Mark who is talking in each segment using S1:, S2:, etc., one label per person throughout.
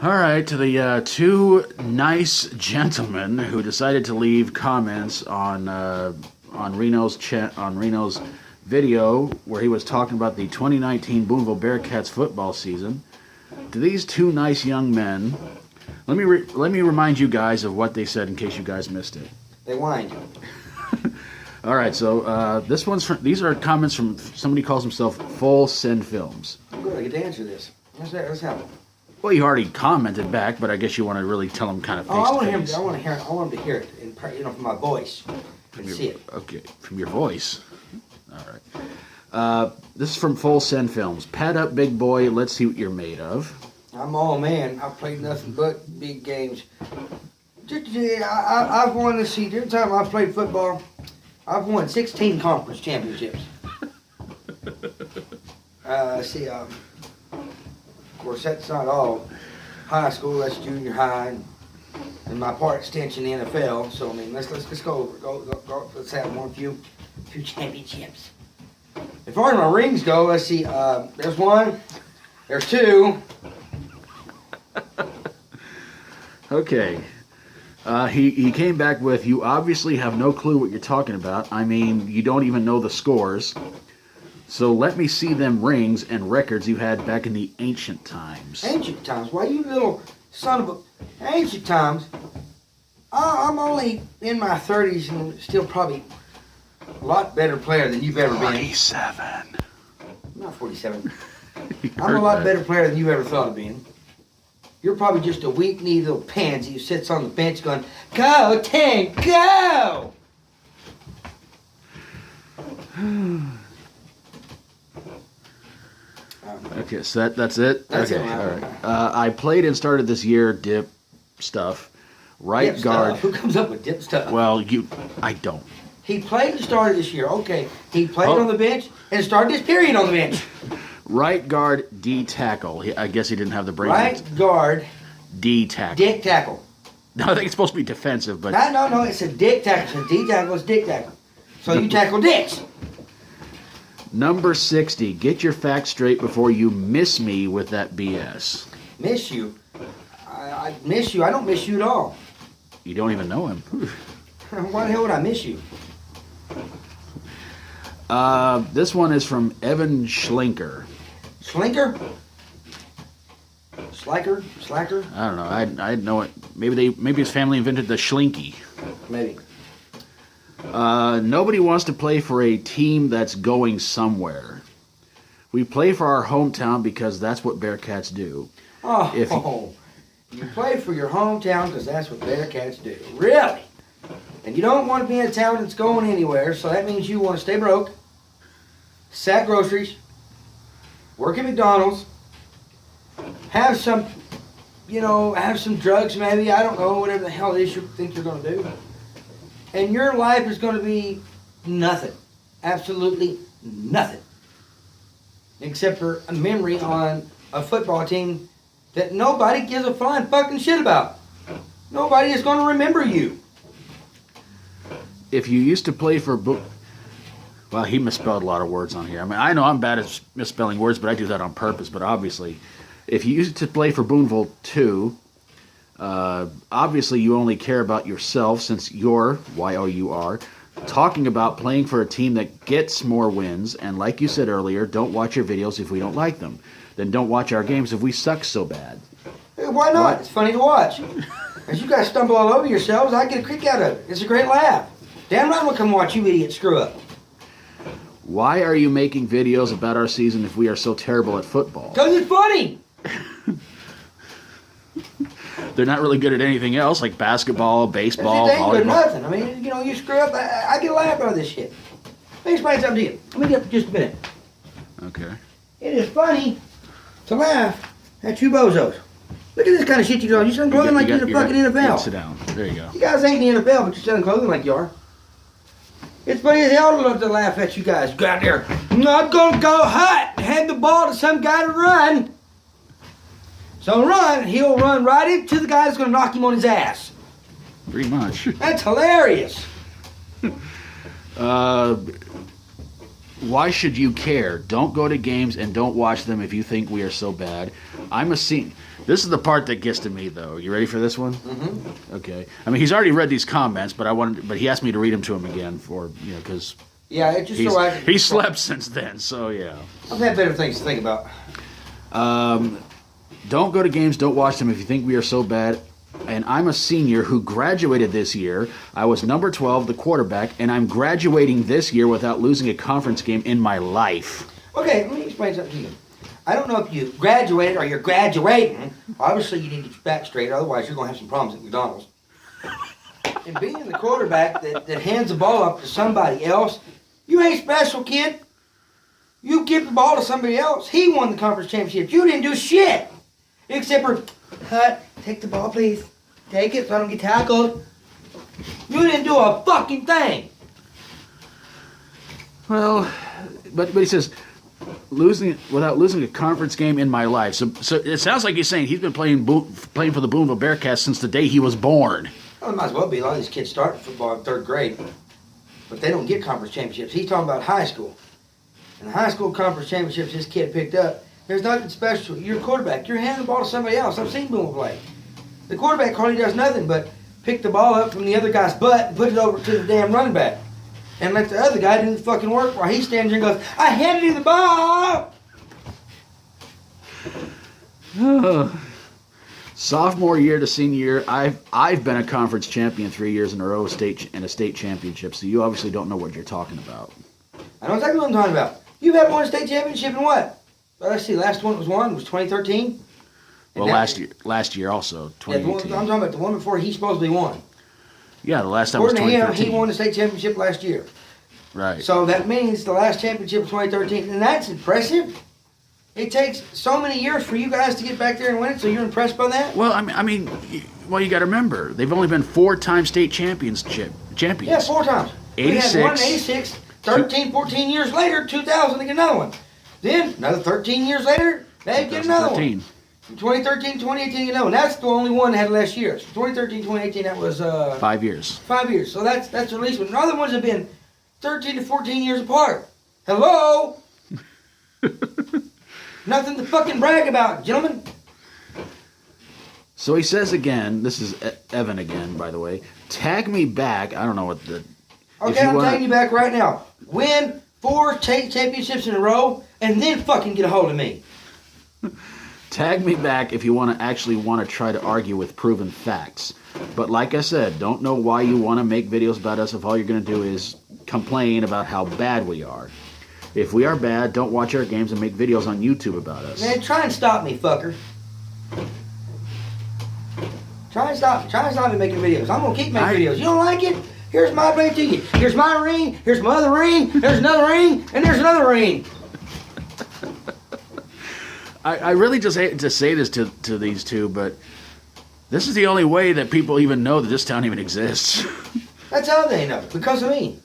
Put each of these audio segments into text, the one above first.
S1: All right, to the two nice gentlemen who decided to leave comments on Reno's video where he was talking about the 2019 Boonville Bearcats football season. To these two nice young men, let me remind you guys of what they said in case you guys missed it.
S2: They whined.
S1: All right, so these are comments from somebody who calls himself Full Send Films.
S2: I'm good. I get to answer this. Let's have it.
S1: Well, you already commented back, but I guess you want to really tell them kind of face to face.
S2: I want him to hear it, from my voice and see it.
S1: Okay, from your voice. All right. This is from Full Send Films. Pad up, big boy. Let's see what you're made of.
S2: I'm all man. I've played nothing but big games. I've won this season. Every time I've played football, I've won 16 conference championships. Of course, that's not all high school. That's junior high, and my part extension in the NFL. So I mean, let's go. Let's have one few championships. As far as my rings go, let's see. There's one. There's two.
S1: Okay. He came back with, you obviously have no clue what you're talking about. I mean, you don't even know the scores. So let me see them rings and records you had back in the ancient times.
S2: Ancient times? Why, you little son of a... Ancient times? I'm only in my 30s and still probably a lot better player than you've ever been.
S1: 47.
S2: I'm not 47. I'm a lot better player than you ever thought of being. You're probably just a weak-kneed little pansy who sits on the bench going, "Go, Tank, go!"
S1: Okay, so that's it?
S2: That's
S1: okay,
S2: it.
S1: all right. I played and started this year dip stuff. Right
S2: dip
S1: guard.
S2: Stuff. Who comes up with dip stuff?
S1: Well, I don't.
S2: He played and started this year. Okay. He played on the bench and started his period on the bench.
S1: Right guard, D tackle. I guess he didn't have the brain.
S2: Right guard.
S1: D tackle.
S2: Dick tackle.
S1: No, I think it's supposed to be defensive, but...
S2: No, it's a dick tackle. So D tackle is dick tackle. So you tackle dicks.
S1: Number 60. Get your facts straight before you miss me with that BS.
S2: Miss you? I miss you. I don't miss you at all.
S1: You don't even know him.
S2: Why the hell would I miss you?
S1: This one is from Evan Schlinker.
S2: Slinker? Slacker? Slacker?
S1: I don't know. I know it. Maybe his family invented the Schlinky.
S2: Maybe.
S1: Nobody wants to play for a team that's going somewhere. We play for our hometown because that's what Bearcats do.
S2: You play for your hometown because that's what Bearcats do. Really? And you don't want to be in a town that's going anywhere, so that means you want to stay broke, sack groceries, work at McDonald's, have some drugs maybe, I don't know, whatever the hell it is you think you're going to do. And your life is going to be nothing. Absolutely nothing. Except for a memory on a football team that nobody gives a flying fucking shit about. Nobody is going to remember you.
S1: If you used to play for... Well, he misspelled a lot of words on here. I mean, I know I'm bad at misspelling words, but I do that on purpose. But obviously, if you used to play for Boonville 2... obviously you only care about yourself since you're, Y-O-U-R, talking about playing for a team that gets more wins, and like you said earlier, don't watch your videos if we don't like them. Then don't watch our games if we suck so bad.
S2: Hey, why not? What? It's funny to watch. As you guys stumble all over yourselves, I get a kick out of it. It's a great laugh. Damn right I'm gonna come watch you idiots screw up.
S1: Why are you making videos about our season if we are so terrible at football?
S2: Because it's funny!
S1: They're not really good at anything else, like basketball, baseball,
S2: they ain't good at
S1: volleyball.
S2: nothing. I mean, you screw up, I get a laugh out of this shit. Let me explain something to you. Let me get up just a minute.
S1: Okay.
S2: It is funny to laugh at you bozos. Look at this kind of shit you do. You're selling clothing like you're in the fucking NFL.
S1: Sit down. There you go.
S2: You guys ain't in the NFL, but you're selling clothing like you are. It's funny as hell to laugh at you guys. Go out there. I'm not gonna go hot and hand the ball to some guy to run. So he'll run right into the guy that's going to knock him on his ass.
S1: Pretty much.
S2: That's hilarious.
S1: Why should you care? Don't go to games and don't watch them if you think we are so bad. I'm a scene. This is the part that gets to me, though. You ready for this one?
S2: Mm-hmm.
S1: Okay. I mean, he's already read these comments, but he asked me to read them to him again because
S2: Yeah, it just so happens.
S1: he slept since then. So yeah.
S2: I've had better things to think about.
S1: Don't go to games. Don't watch them if you think we are so bad. And I'm a senior who graduated this year. I was number 12, the quarterback, and I'm graduating this year without losing a conference game in my life.
S2: Okay, let me explain something to you. I don't know if you graduated or you're graduating. Obviously, you need to get your back straight, otherwise you're going to have some problems at McDonald's. And being the quarterback that hands the ball up to somebody else, you ain't special, kid. You give the ball to somebody else. He won the conference championship. You didn't do shit. Except for, cut, take the ball, please. Take it so I don't get tackled. You didn't do a fucking thing.
S1: Well, but he says, without losing a conference game in my life. So it sounds like he's saying he's been playing for the Boonville Bearcats since the day he was born.
S2: Well, it might as well be. A lot of these kids start football in 3rd grade, but they don't get conference championships. He's talking about high school. And the high school conference championships this kid picked up, there's nothing special. You're a quarterback. You're handing the ball to somebody else. I've seen Boonville play. The quarterback hardly does nothing but pick the ball up from the other guy's butt and put it over to the damn running back. And let the other guy do the fucking work while he stands there and goes, I handed you the ball!
S1: Sophomore year to senior year, I've been a conference champion 3 years in a row, and a state championship. So you obviously don't know what you're talking about.
S2: I know exactly what I'm talking about. You've had one state championship in what? Well, let's see. Last one was 2013.
S1: Well, last year also, 2018.
S2: Yeah, I'm talking about the one before he supposedly won.
S1: Yeah, the last time was 2013.
S2: He won the state championship last year.
S1: Right.
S2: So that means the last championship was 2013, and that's impressive. It takes so many years for you guys to get back there and win it, so you're impressed by that?
S1: Well, I mean, you got to remember, they've only been 4-time state champions.
S2: Yeah, 4 times.
S1: 86.
S2: We had one in 86, 13, 14 years later, 2000 to get another one. Then, another 13 years later, they get another one. 2013, 2018, another one. That's the only one that had less years. 2013, 2018, that was...
S1: 5 years.
S2: 5 years. So that's the least one. The other ones have been 13 to 14 years apart. Hello? Nothing to fucking brag about, gentlemen.
S1: So he says again, this is Evan again, by the way, tag me back. I don't know what the...
S2: Okay, I'm tagging you back right now. Win 4 state championships in a row, and then fucking get a hold of me.
S1: Tag me back if you want to try to argue with proven facts. But like I said, don't know why you want to make videos about us if all you're going to do is complain about how bad we are. If we are bad, don't watch our games and make videos on YouTube about us.
S2: Man, try and stop me, fucker. Try and stop me making videos. I'm going to keep making videos. You don't like it? Here's my blade to you. Here's my ring. Here's my other ring. There's another ring. And there's another ring.
S1: I really just hate to say this to these two, but this is the only way that people even know that this town even exists.
S2: That's how they know. Because of me.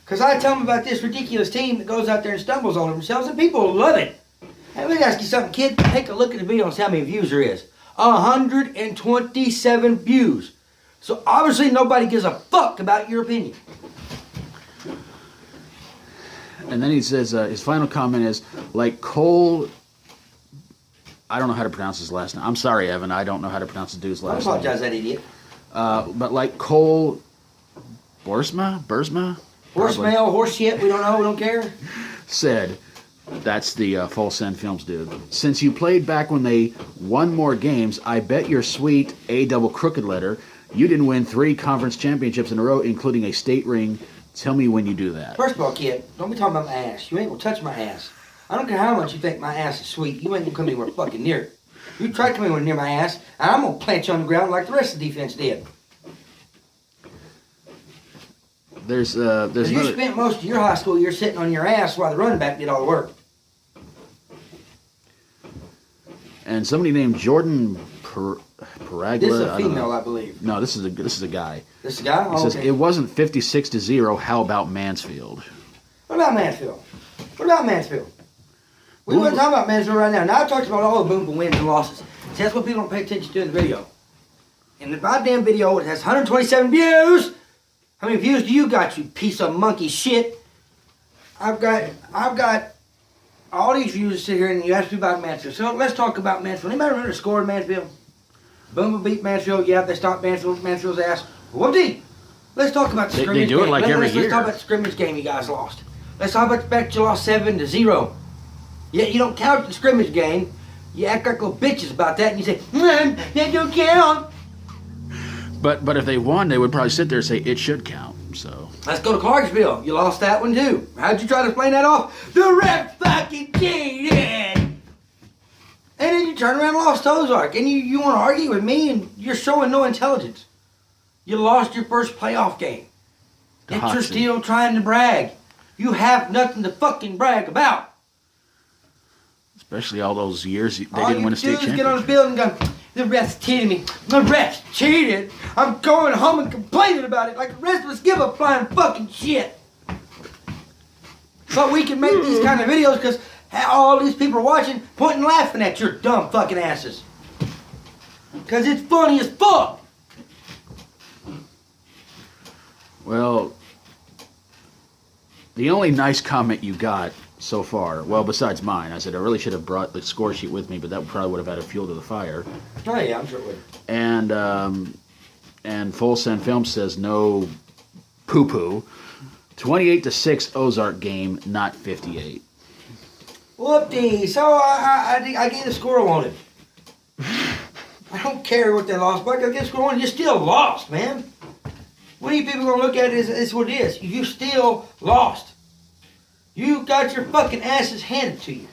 S2: Because I tell them about this ridiculous team that goes out there and stumbles on themselves, and people love it. Hey, let me ask you something, kid. Take a look at the video and see how many views there is. 127 views. So obviously nobody gives a fuck about your opinion.
S1: And then he says, his final comment is, like Cole... I don't know how to pronounce his last name. I'm sorry, Evan. I don't know how to pronounce the dude's last name.
S2: I apologize, that idiot.
S1: But like Cole Boersma?
S2: Horse mail, horse shit, we don't know, we don't care.
S1: Said, that's the Full Send Films dude. Since you played back when they won more games, I bet your sweet A double crooked letter, you didn't win 3 conference championships in a row, including a state ring. Tell me when you do that.
S2: First of all, kid, don't be talking about my ass. You ain't gonna touch my ass. I don't care how much you think my ass is sweet. You ain't gonna come anywhere fucking near it. You try to come anywhere near my ass, and I'm gonna plant you on the ground like the rest of the defense did.
S1: There's
S2: you spent most of your high school year sitting on your ass while the running back did all the work.
S1: And somebody named Jordan Paragla.
S2: This is a female, I believe.
S1: No, this is a guy.
S2: This is a guy?
S1: He says, it wasn't 56-0. How about Mansfield?
S2: What about Mansfield? We weren't talking about Mansfield right now. Now I've talked about all the Boonville wins and losses. See, that's what people don't pay attention to in the video. In the goddamn video, it has 127 views. How many views do you got, you piece of monkey shit? I've got all these views sit here and you ask me about Mansfield. So let's talk about Mansfield. Anybody remember the score in Mansfield? Boom beat Mansfield. Yeah, they stopped Mansfield's ass. Whoopty. Let's talk about the
S1: They
S2: scrimmage
S1: do it
S2: game.
S1: like every year.
S2: Let's talk about the scrimmage game you guys lost. Let's talk about the fact you lost 7-0. Yet you don't count the scrimmage game. You act like little bitches about that and you say, that don't count.
S1: But if they won, they would probably sit there and say it should count. So
S2: Let's go to Clarksville. You lost that one too. How'd you try to explain that off? The ref fucking cheated. And then you turn around and lost to Ozark. And you want to argue with me and you're showing no intelligence. You lost your first playoff game. Yet you're
S1: Hoxie.
S2: still trying to brag. You have nothing to fucking brag about.
S1: especially all those years they
S2: All
S1: didn't
S2: you
S1: win a
S2: do
S1: state
S2: is get on the
S1: championship.
S2: building and go, the refs cheated me. The refs cheated. I'm going home and complaining about it like the rest of us give a flying fucking shit. But we can make these kind of videos because all these people are watching, pointing and laughing at your dumb fucking asses. Because it's funny as fuck.
S1: Well, the only nice comment you got so far, well, besides mine, I said I really should have brought the score sheet with me, but that probably would have added fuel to the fire.
S2: Oh yeah, I'm sure it would.
S1: And Full Send Film says no poo-poo. 28-6 Ozark game, not 58.
S2: Whoopty. So I gave the score I wanted. I don't care what they lost, but I gave the score I wanted. You still lost, man. What are you people gonna look at it as what it is? You still lost. You got your fucking asses handed to you.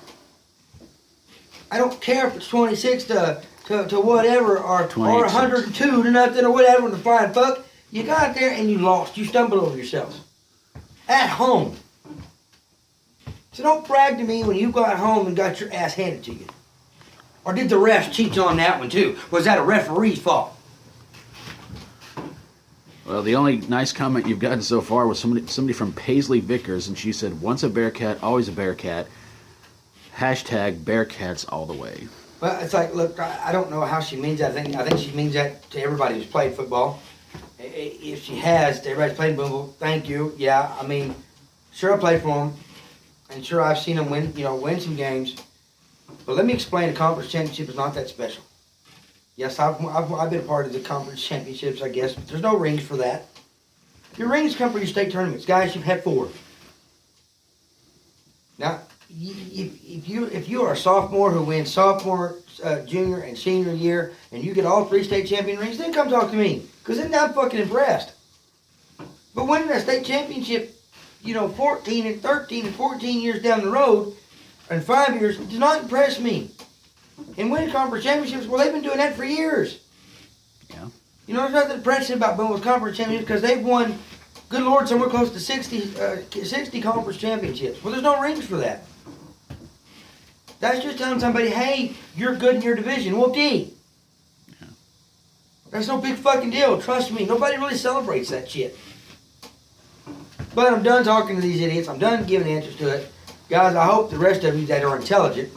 S2: I don't care if it's 26 to whatever or
S1: 26.
S2: 102 to nothing or whatever in the flying fuck. You got there and you lost. You stumbled over yourselves. At home. So don't brag to me when you got home and got your ass handed to you. Or did the refs cheat on that one too? Was that a referee's fault?
S1: Well, the only nice comment you've gotten so far was somebody from Paisley Vickers, and she said, once a Bearcat, always a Bearcat. Hashtag Bearcats all the way.
S2: Well, it's like, look, I don't know how she means that. I think she means that to everybody who's played football. If she has, to everybody's played Boonville, thank you. Yeah, I mean, sure I played for them, and sure I've seen them win some games. But let me explain, the conference championship is not that special. Yes, I've been a part of the conference championships, I guess, but there's no rings for that. Your rings come from your state tournaments. Guys, you've had 4. Now, if you are a sophomore who wins sophomore, junior, and senior year, and you get all 3 state champion rings, then come talk to me. Because then I'm fucking impressed. But winning a state championship, 14 and 13 and 14 years down the road, and 5 years, does not impress me. And winning conference championships, well, they've been doing that for years.
S1: Yeah.
S2: There's nothing impressive about Boonville's conference championships because they've won, good Lord, somewhere close to 60 conference championships. Well, there's no rings for that. That's just telling somebody, hey, you're good in your division. Whoop-dee.
S1: Yeah.
S2: That's no big fucking deal. Trust me, nobody really celebrates that shit. But I'm done talking to these idiots. I'm done giving answers to it. Guys, I hope the rest of you that are intelligent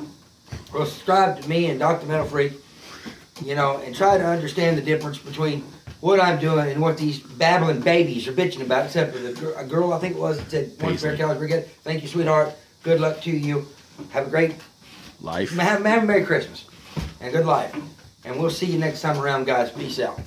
S2: will subscribe to me and Dr. Metal Freak, and try to understand the difference between what I'm doing and what these babbling babies are bitching about, except for a girl, I think it was, that said, one fair college brigade. Thank you, sweetheart. Good luck to you. Have a great
S1: Life.
S2: have a Merry Christmas and good life. And we'll see you next time around, guys. Peace out.